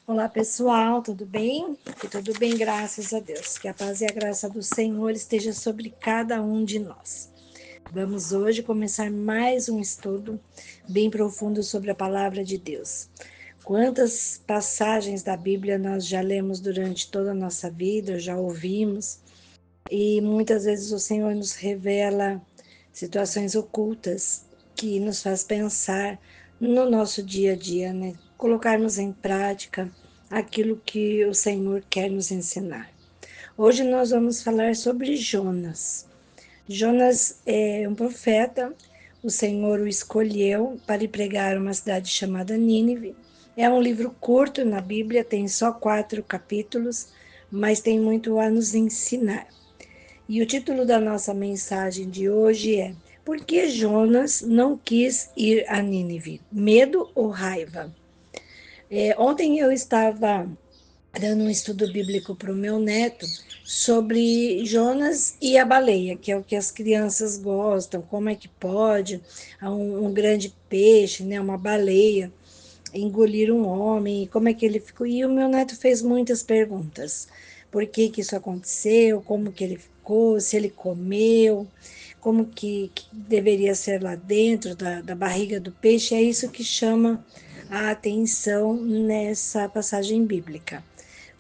Olá pessoal, tudo bem? E tudo bem, graças a Deus. Que a paz e a graça do Senhor esteja sobre cada um de nós. Vamos hoje começar mais um estudo bem profundo sobre a palavra de Deus. Quantas passagens da Bíblia nós já lemos durante toda a nossa vida, já ouvimos, e muitas vezes o Senhor nos revela situações ocultas que nos faz pensar no nosso dia a dia, né? Colocarmos em prática aquilo que o Senhor quer nos ensinar. Hoje nós vamos falar sobre Jonas. Jonas é um profeta, o Senhor o escolheu para ir pregar uma cidade chamada Nínive. É um livro curto na Bíblia, tem só 4 capítulos, mas tem muito a nos ensinar. E o título da nossa mensagem de hoje é: Por que Jonas não quis ir a Nínive? Medo ou raiva? Ontem eu estava dando um estudo bíblico para o meu neto sobre Jonas e a baleia, que é o que as crianças gostam, como é que pode um grande peixe, né, uma baleia, engolir um homem, como é que ele ficou. E o meu neto fez muitas perguntas. Por que que isso aconteceu? Como que ele ficou? Se ele comeu? Como que deveria ser lá dentro da barriga do peixe? É isso que chama a atenção nessa passagem bíblica.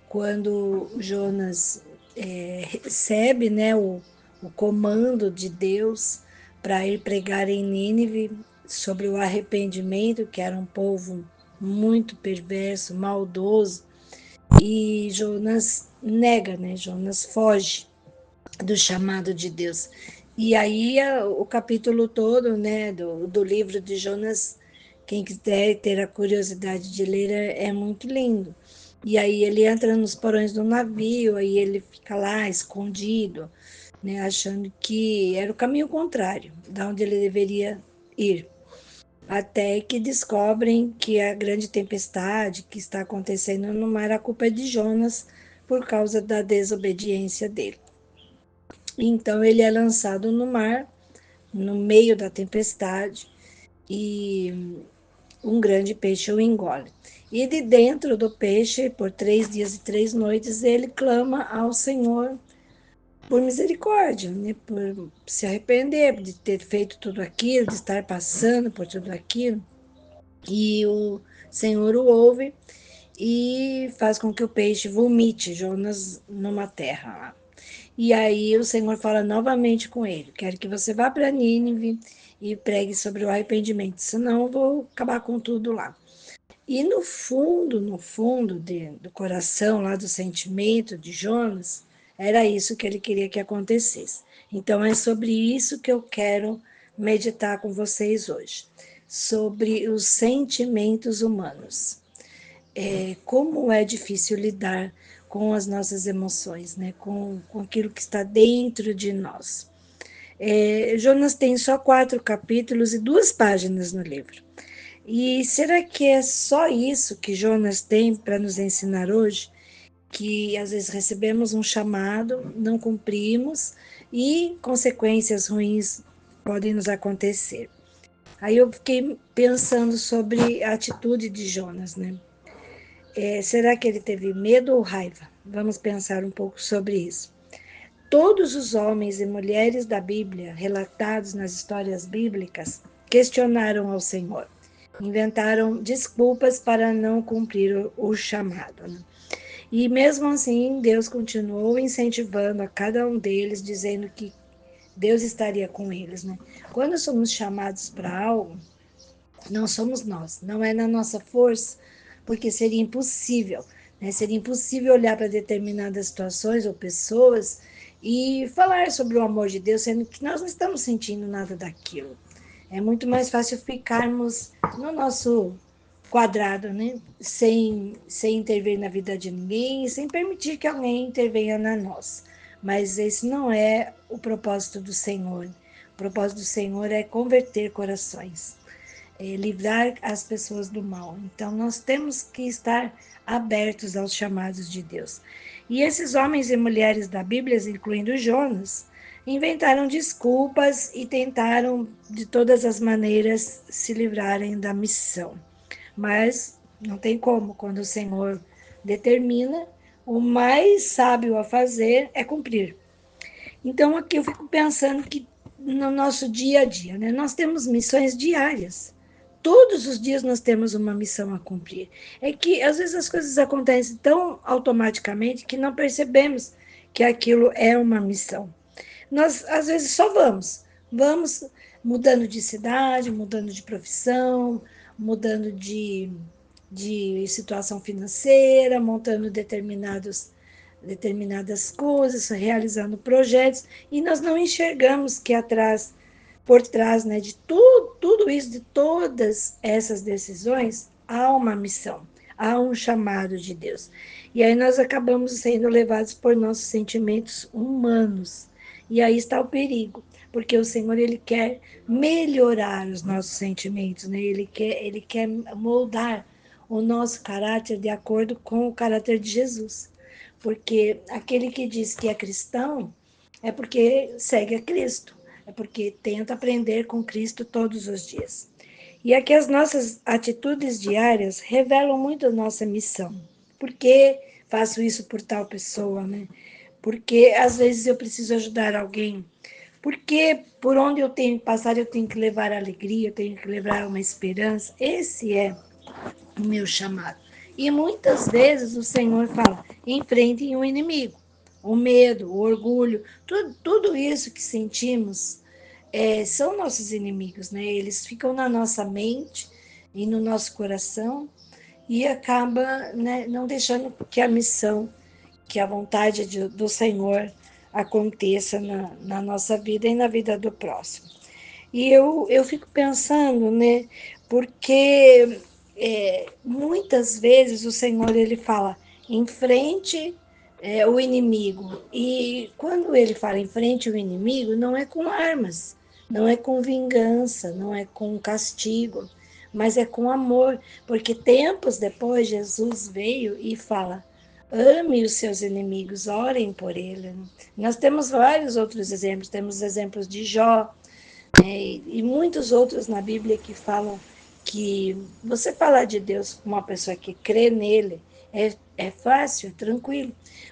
Quando Jonas recebe, né, o comando de Deus para ir pregar em Nínive sobre o arrependimento, que era um povo muito perverso, maldoso, e Jonas nega, né? Jonas foge do chamado de Deus. E aí o capítulo todo, né, do livro de Jonas, quem quiser ter a curiosidade de ler, é muito lindo. E aí ele entra nos porões do navio, aí ele fica lá escondido, né, achando que era o caminho contrário, da onde ele deveria ir. Até que descobrem que a grande tempestade que está acontecendo no mar, a culpa é de Jonas por causa da desobediência dele. Então ele é lançado no mar, no meio da tempestade, e um grande peixe o engole. E de dentro do peixe, por 3 dias e 3 noites, ele clama ao Senhor por misericórdia, né? Por se arrepender de ter feito tudo aquilo, de estar passando por tudo aquilo. E o Senhor o ouve e faz com que o peixe vomite Jonas numa terra. E aí o Senhor fala novamente com ele: Quero que você vá para Nínive e pregue sobre o arrependimento, senão eu vou acabar com tudo lá. E no fundo do coração, lá do sentimento de Jonas, era isso que ele queria que acontecesse. Então é sobre isso que eu quero meditar com vocês hoje, sobre os sentimentos humanos. Como é difícil lidar com as nossas emoções, né? Com aquilo que está dentro de nós. Jonas tem só 4 capítulos e 2 páginas no livro. E será que é só isso que Jonas tem para nos ensinar hoje? Que às vezes recebemos um chamado, não cumprimos e consequências ruins podem nos acontecer. Aí eu fiquei pensando sobre a atitude de Jonas, né? Será que ele teve medo ou raiva? Vamos pensar um pouco sobre isso. Todos os homens e mulheres da Bíblia, relatados nas histórias bíblicas, questionaram ao Senhor, inventaram desculpas para não cumprir o chamado. Né? E mesmo assim, Deus continuou incentivando a cada um deles, dizendo que Deus estaria com eles. Né? Quando somos chamados para algo, não somos nós, não é na nossa força, porque seria impossível, né? Seria impossível olhar para determinadas situações ou pessoas e falar sobre o amor de Deus, sendo que nós não estamos sentindo nada daquilo. É muito mais fácil ficarmos no nosso quadrado, né? Sem intervir na vida de ninguém e sem permitir que alguém intervenha na nossa. Mas esse não é o propósito do Senhor. O propósito do Senhor é converter corações, livrar as pessoas do mal. Então, nós temos que estar abertos aos chamados de Deus. E esses homens e mulheres da Bíblia, incluindo Jonas, inventaram desculpas e tentaram, de todas as maneiras, se livrarem da missão. Mas não tem como, quando o Senhor determina, o mais sábio a fazer é cumprir. Então, aqui eu fico pensando que no nosso dia a dia, né, nós temos missões diárias. Todos os dias nós temos uma missão a cumprir. É que às vezes as coisas acontecem tão automaticamente que não percebemos que aquilo é uma missão. Nós, às vezes, só vamos mudando de cidade, mudando de profissão, mudando de situação financeira, montando determinadas coisas, realizando projetos, e nós não enxergamos que atrás, por trás, né, de tudo isso, de todas essas decisões, há uma missão, há um chamado de Deus. E aí nós acabamos sendo levados por nossos sentimentos humanos. E aí está o perigo, porque o Senhor, ele quer melhorar os nossos sentimentos, né? Ele quer moldar o nosso caráter de acordo com o caráter de Jesus. Porque aquele que diz que é cristão é porque segue a Cristo, é porque tenta aprender com Cristo todos os dias. E aqui as nossas atitudes diárias revelam muito a nossa missão. Por que faço isso por tal pessoa, né? Porque às vezes eu preciso ajudar alguém. Porque por onde eu tenho que passar, eu tenho que levar alegria, eu tenho que levar uma esperança. Esse é o meu chamado. E muitas vezes o Senhor fala: enfrentem o inimigo, o medo, o orgulho, tudo isso que sentimos são nossos inimigos, né? Eles ficam na nossa mente e no nosso coração e acaba, né, não deixando que a missão, que a vontade do Senhor aconteça na nossa vida e na vida do próximo. E eu fico pensando, né, porque muitas vezes o Senhor, ele fala, enfrente o inimigo. E quando ele fala enfrente o inimigo, não é com armas, não é com vingança, não é com castigo, mas é com amor. Porque tempos depois, Jesus veio e fala, ame os seus inimigos, orem por ele. Nós temos vários outros exemplos, temos exemplos de Jó, e muitos outros na Bíblia que falam que você falar de Deus com uma pessoa que crê nele é fácil, é tranquilo.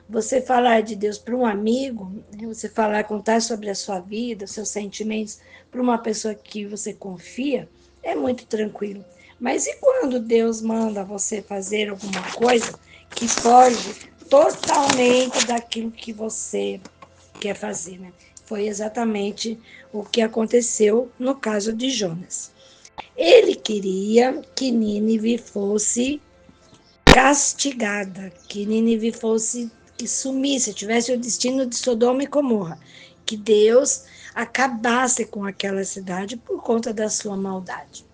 Você falar de Deus para um amigo, né, você falar, contar sobre a sua vida, seus sentimentos para uma pessoa que você confia, é muito tranquilo. Mas e quando Deus manda você fazer alguma coisa que foge totalmente daquilo que você quer fazer, né? Foi exatamente o que aconteceu no caso de Jonas. Ele queria que Nínive fosse castigada, que Nínive fosse, que sumisse, tivesse o destino de Sodoma e Gomorra, que Deus acabasse com aquela cidade por conta da sua maldade.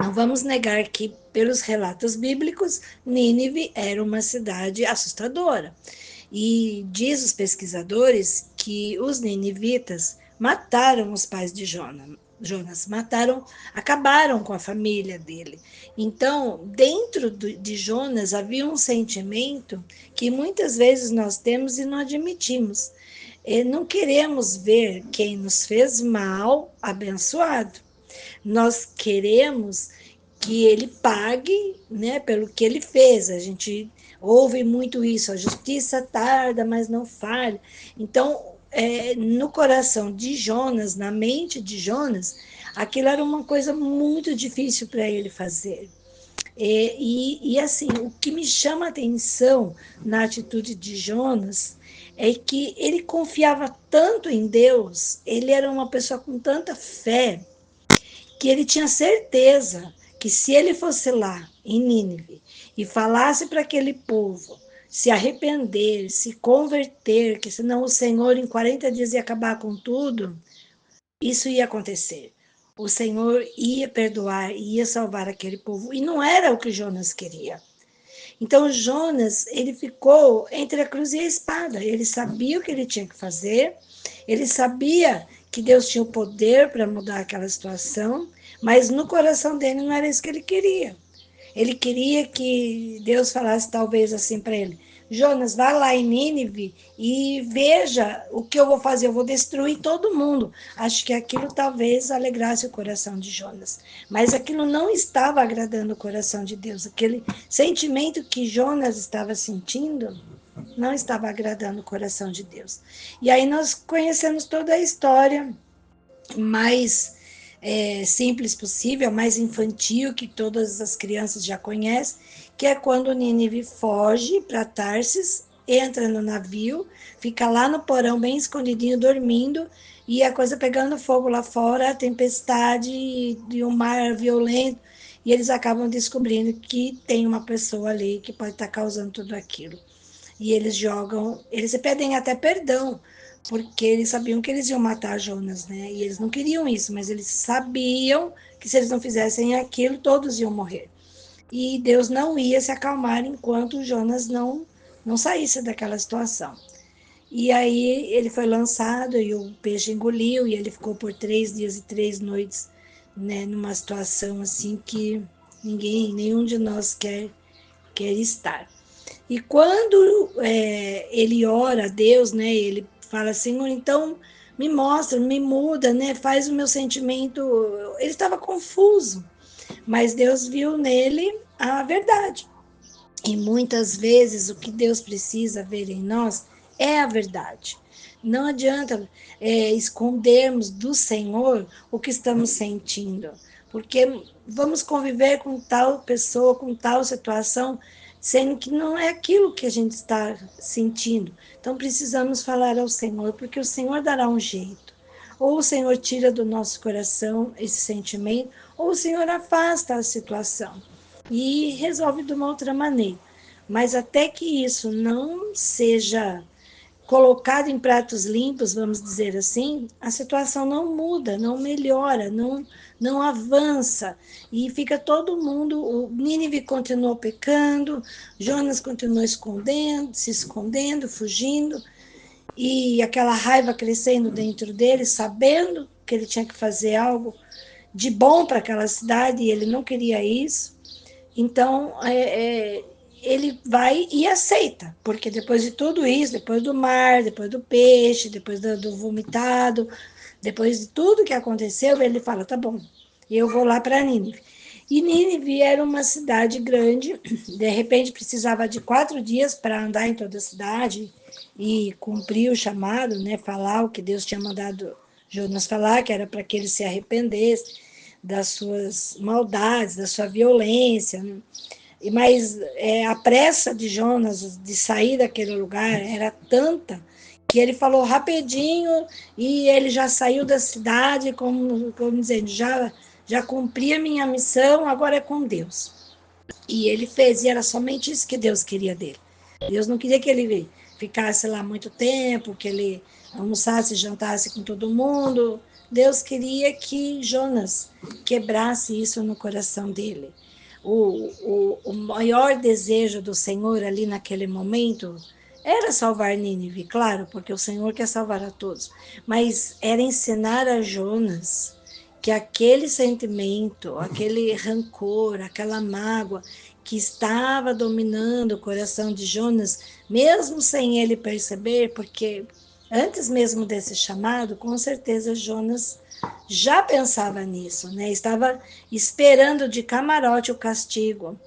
Não vamos negar que, pelos relatos bíblicos, Nínive era uma cidade assustadora. E diz os pesquisadores que os ninivitas mataram os pais de Jonas, mataram, acabaram com a família dele. Então, dentro de Jonas havia um sentimento que muitas vezes nós temos e não admitimos. Não queremos ver quem nos fez mal abençoado. Nós queremos que ele pague, né, pelo que ele fez. A gente ouve muito isso, a justiça tarda, mas não falha. Então, no coração de Jonas, na mente de Jonas, aquilo era uma coisa muito difícil para ele fazer. Assim, o que me chama a atenção na atitude de Jonas é que ele confiava tanto em Deus, ele era uma pessoa com tanta fé, que ele tinha certeza que se ele fosse lá em Nínive e falasse para aquele povo se arrepender, se converter, que senão o Senhor em 40 dias ia acabar com tudo, isso ia acontecer. O Senhor ia perdoar, ia salvar aquele povo. E não era o que Jonas queria. Então Jonas, ele ficou entre a cruz e a espada. Ele sabia o que ele tinha que fazer, ele sabia que Deus tinha o poder para mudar aquela situação, mas no coração dele não era isso que ele queria. Ele queria que Deus falasse talvez assim para ele: Jonas, vá lá em Nínive e veja o que eu vou fazer, eu vou destruir todo mundo. Acho que aquilo talvez alegrasse o coração de Jonas, mas aquilo não estava agradando o coração de Deus. Aquele sentimento que Jonas estava sentindo não estava agradando o coração de Deus. E aí nós conhecemos toda a história mais simples possível, mais infantil, que todas as crianças já conhecem, que é quando Nínive foge para Tarsis, entra no navio, fica lá no porão bem escondidinho, dormindo, e a coisa pegando fogo lá fora, a tempestade e um mar violento, e eles acabam descobrindo que tem uma pessoa ali que pode estar causando tudo aquilo. E eles pedem até perdão, porque eles sabiam que eles iam matar Jonas, né? E eles não queriam isso, mas eles sabiam que se eles não fizessem aquilo, todos iam morrer. E Deus não ia se acalmar enquanto Jonas não saísse daquela situação. E aí ele foi lançado e o peixe engoliu e ele ficou por 3 dias e 3 noites, né, numa situação assim que nenhum de nós quer estar. E quando ele ora a Deus, né, ele fala, Senhor, então me mostra, me muda, né, faz o meu sentimento. Ele estava confuso, mas Deus viu nele a verdade. E muitas vezes o que Deus precisa ver em nós é a verdade. Não adianta escondermos do Senhor o que estamos sentindo, porque vamos conviver com tal pessoa, com tal situação, sendo que não é aquilo que a gente está sentindo. Então precisamos falar ao Senhor, porque o Senhor dará um jeito. Ou o Senhor tira do nosso coração esse sentimento, ou o Senhor afasta a situação e resolve de uma outra maneira. Mas até que isso não seja colocado em pratos limpos, vamos dizer assim, a situação não muda, não melhora, não avança. E fica todo mundo. O Nínive continuou pecando, Jonas continuou se escondendo, fugindo, e aquela raiva crescendo dentro dele, sabendo que ele tinha que fazer algo de bom para aquela cidade e ele não queria isso. Então, ele vai e aceita, porque depois de tudo isso, depois do mar, depois do peixe, depois do vomitado, depois de tudo que aconteceu, ele fala: tá bom, eu vou lá para Nínive. E Nínive era uma cidade grande, de repente precisava de 4 dias para andar em toda a cidade e cumprir o chamado, né, falar o que Deus tinha mandado Jonas falar, que era para que ele se arrependesse das suas maldades, da sua violência. Né? Mas a pressa de Jonas de sair daquele lugar era tanta que ele falou rapidinho e ele já saiu da cidade, como dizendo, já cumpri a minha missão, agora é com Deus. E ele fez, e era somente isso que Deus queria dele. Deus não queria que ele ficasse lá muito tempo, que ele almoçasse, jantasse com todo mundo. Deus queria que Jonas quebrasse isso no coração dele. O maior desejo do Senhor ali naquele momento era salvar Nínive, claro, porque o Senhor quer salvar a todos, mas era ensinar a Jonas que aquele sentimento, aquele rancor, aquela mágoa que estava dominando o coração de Jonas, mesmo sem ele perceber, porque antes mesmo desse chamado, com certeza Jonas já pensava nisso, né? Estava esperando de camarote o castigo,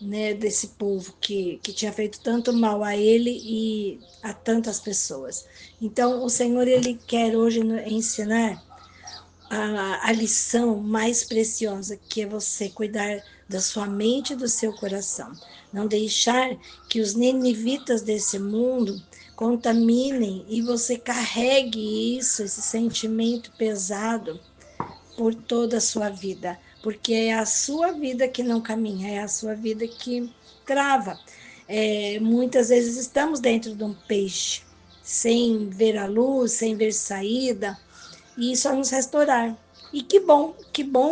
né, desse povo que tinha feito tanto mal a ele e a tantas pessoas. Então, o Senhor, ele quer hoje ensinar a lição mais preciosa, que é você cuidar da sua mente e do seu coração. Não deixar que os ninivitas desse mundo contaminem e você carregue isso, esse sentimento pesado por toda a sua vida, porque é a sua vida que não caminha, é a sua vida que trava. Muitas vezes estamos dentro de um peixe, sem ver a luz, sem ver saída, e só nos restaurar. E que bom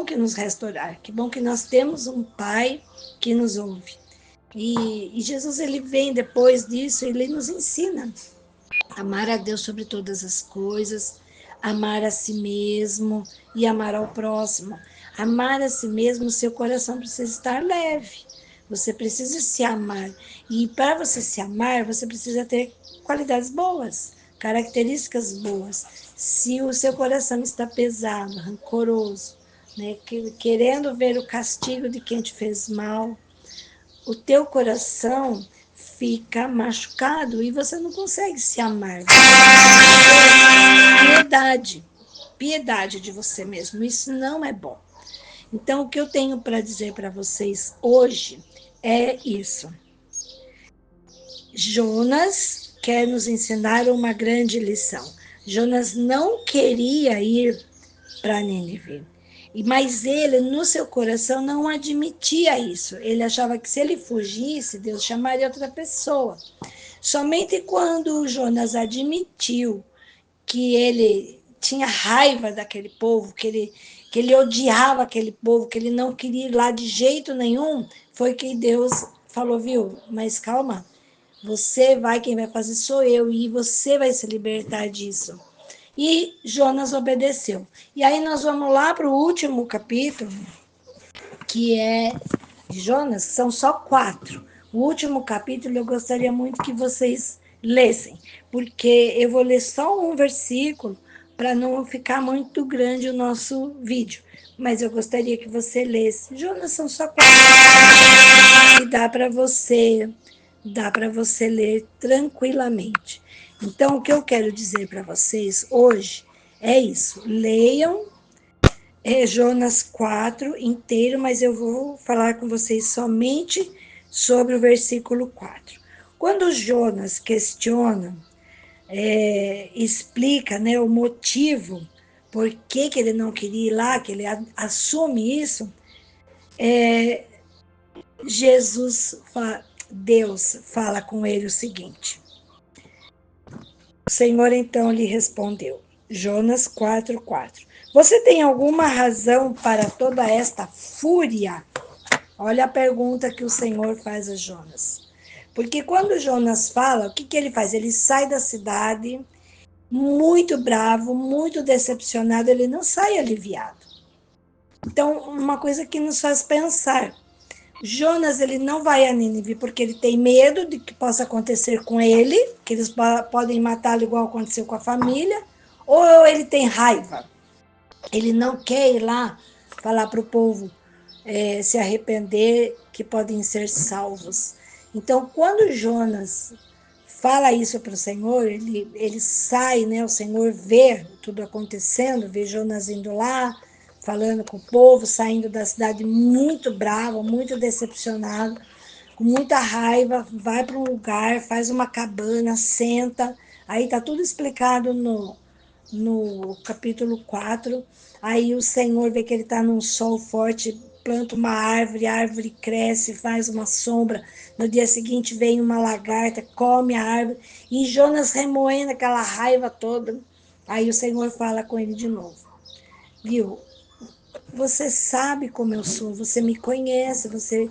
que nos restaurar, que bom que nós temos um Pai que nos ouve. E Jesus, ele vem depois disso, ele nos ensina a amar a Deus sobre todas as coisas, amar a si mesmo e amar ao próximo. Amar a si mesmo, seu coração precisa estar leve, Você precisa se amar. E para você se amar, você precisa ter qualidades boas, características boas. Se o seu coração está pesado, rancoroso, né, querendo ver o castigo de quem te fez mal, o teu coração fica machucado e você não consegue se amar. Você piedade, piedade de você mesmo. Isso não é bom. Então, o que eu tenho para dizer para vocês hoje é isso. Jonas quer nos ensinar uma grande lição. Jonas não queria ir para Nínive, mas ele, no seu coração, não admitia isso. Ele achava que se ele fugisse, Deus chamaria outra pessoa. Somente quando Jonas admitiu que ele tinha raiva daquele povo, que ele odiava aquele povo, que ele não queria ir lá de jeito nenhum, foi que Deus falou, viu, mas calma, quem vai fazer sou eu, e você vai se libertar disso. E Jonas obedeceu. E aí nós vamos lá para o último capítulo, que é de Jonas, são só 4. O último capítulo eu gostaria muito que vocês lessem, porque eu vou ler só um versículo para não ficar muito grande o nosso vídeo. Mas eu gostaria que você lesse. Jonas são só 4. E dá para você ler tranquilamente. Então, o que eu quero dizer para vocês hoje é isso. Leiam Jonas 4 inteiro, mas eu vou falar com vocês somente sobre o versículo 4. Quando Jonas questiona, explica, né, o motivo por que ele não queria ir lá, que ele assume isso, Deus fala com ele o seguinte. O Senhor então lhe respondeu, Jonas 4:4. Você tem alguma razão para toda esta fúria? Olha a pergunta que o Senhor faz a Jonas. Porque quando Jonas fala, o que ele faz? Ele sai da cidade muito bravo, muito decepcionado, ele não sai aliviado. Então, uma coisa que nos faz pensar, Jonas, ele não vai a Nínive porque ele tem medo de que possa acontecer com ele, que eles podem matá-lo igual aconteceu com a família, ou ele tem raiva. Ele não quer ir lá falar para o povo se arrepender, que podem ser salvos. Então, quando Jonas fala isso para o Senhor, ele sai, né? O Senhor vê tudo acontecendo, vê Jonas indo lá, falando com o povo, saindo da cidade muito bravo, muito decepcionado, com muita raiva, vai para um lugar, faz uma cabana, senta, aí tá tudo explicado no capítulo 4. Aí o Senhor vê que ele está num sol forte, planta uma árvore, a árvore cresce, faz uma sombra. No dia seguinte vem uma lagarta, come a árvore, e Jonas remoendo aquela raiva toda. Aí o Senhor fala com ele de novo. Viu? Você sabe como eu sou, você me conhece, você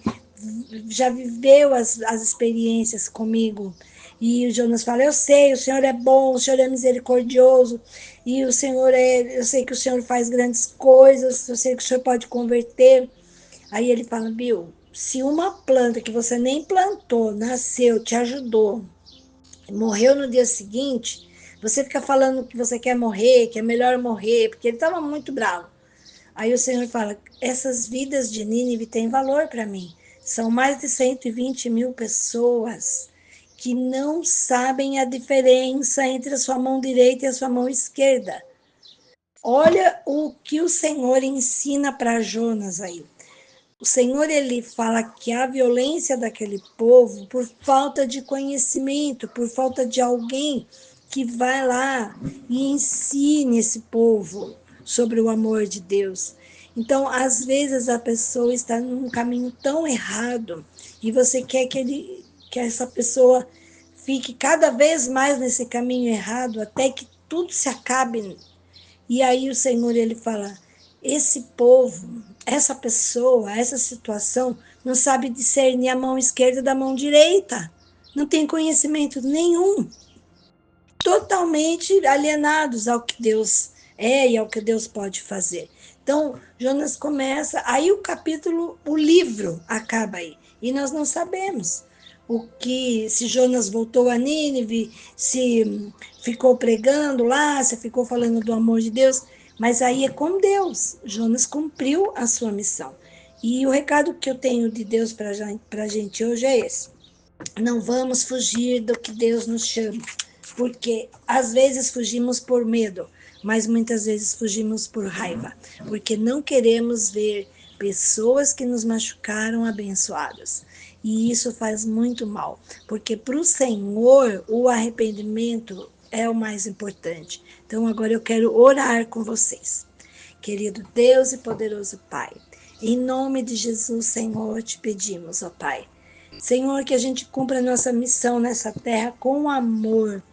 já viveu as experiências comigo. E o Jonas fala, eu sei, o Senhor é bom, o Senhor é misericordioso, e o Senhor eu sei que o Senhor faz grandes coisas, eu sei que o Senhor pode converter. Aí ele fala, Bill, se uma planta que você nem plantou, nasceu, te ajudou, morreu no dia seguinte, você fica falando que você quer morrer, que é melhor morrer, porque ele estava muito bravo. Aí o Senhor fala, essas vidas de Nínive têm valor para mim. São mais de 120 mil pessoas que não sabem a diferença entre a sua mão direita e a sua mão esquerda. Olha o que o Senhor ensina para Jonas aí. O Senhor, ele fala que a violência daquele povo, por falta de conhecimento, por falta de alguém que vai lá e ensine esse povo sobre o amor de Deus. Então, às vezes a pessoa está num caminho tão errado e você quer que essa pessoa fique cada vez mais nesse caminho errado até que tudo se acabe. E aí o Senhor, ele fala, esse povo, essa pessoa, essa situação, não sabe discernir a mão esquerda da mão direita. Não tem conhecimento nenhum. Totalmente alienados ao que Deus é e ao que Deus pode fazer. Então, Jonas começa, aí o capítulo, o livro acaba aí. E nós não sabemos se Jonas voltou a Nínive, se ficou pregando lá, se ficou falando do amor de Deus, mas aí é com Deus. Jonas cumpriu a sua missão. E o recado que eu tenho de Deus para a gente hoje é esse: não vamos fugir do que Deus nos chama, porque às vezes fugimos por medo, mas muitas vezes fugimos por raiva, porque não queremos ver pessoas que nos machucaram abençoadas. E isso faz muito mal, porque para o Senhor o arrependimento é o mais importante. Então agora eu quero orar com vocês. Querido Deus e poderoso Pai, em nome de Jesus, Senhor, te pedimos, ó Pai. Senhor, que a gente cumpra a nossa missão nessa terra com amor,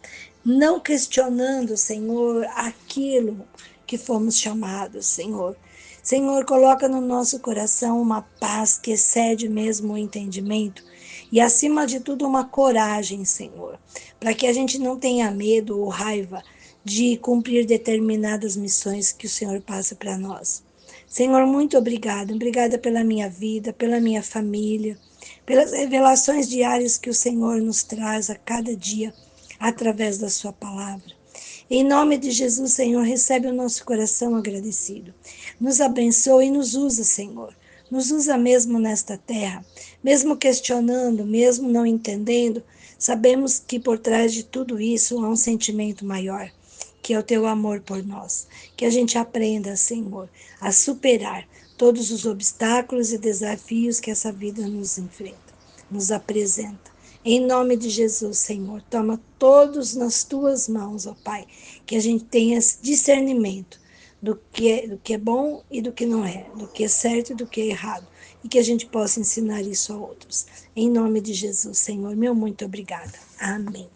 não questionando, Senhor, aquilo que fomos chamados, Senhor. Senhor, coloca no nosso coração uma paz que excede mesmo o entendimento e, acima de tudo, uma coragem, Senhor, para que a gente não tenha medo ou raiva de cumprir determinadas missões que o Senhor passa para nós. Senhor, muito obrigada. Obrigada pela minha vida, pela minha família, pelas revelações diárias que o Senhor nos traz a cada dia através da sua palavra. Em nome de Jesus, Senhor, recebe o nosso coração agradecido. Nos abençoa e nos usa, Senhor. Nos usa mesmo nesta terra, mesmo questionando, mesmo não entendendo, sabemos que por trás de tudo isso há um sentimento maior, que é o teu amor por nós. Que a gente aprenda, Senhor, a superar todos os obstáculos e desafios que essa vida nos enfrenta, nos apresenta. Em nome de Jesus, Senhor, toma todos nas tuas mãos, ó Pai, que a gente tenha esse discernimento do que é bom e do que não é, do que é certo e do que é errado, e que a gente possa ensinar isso a outros. Em nome de Jesus, Senhor, meu muito obrigada. Amém.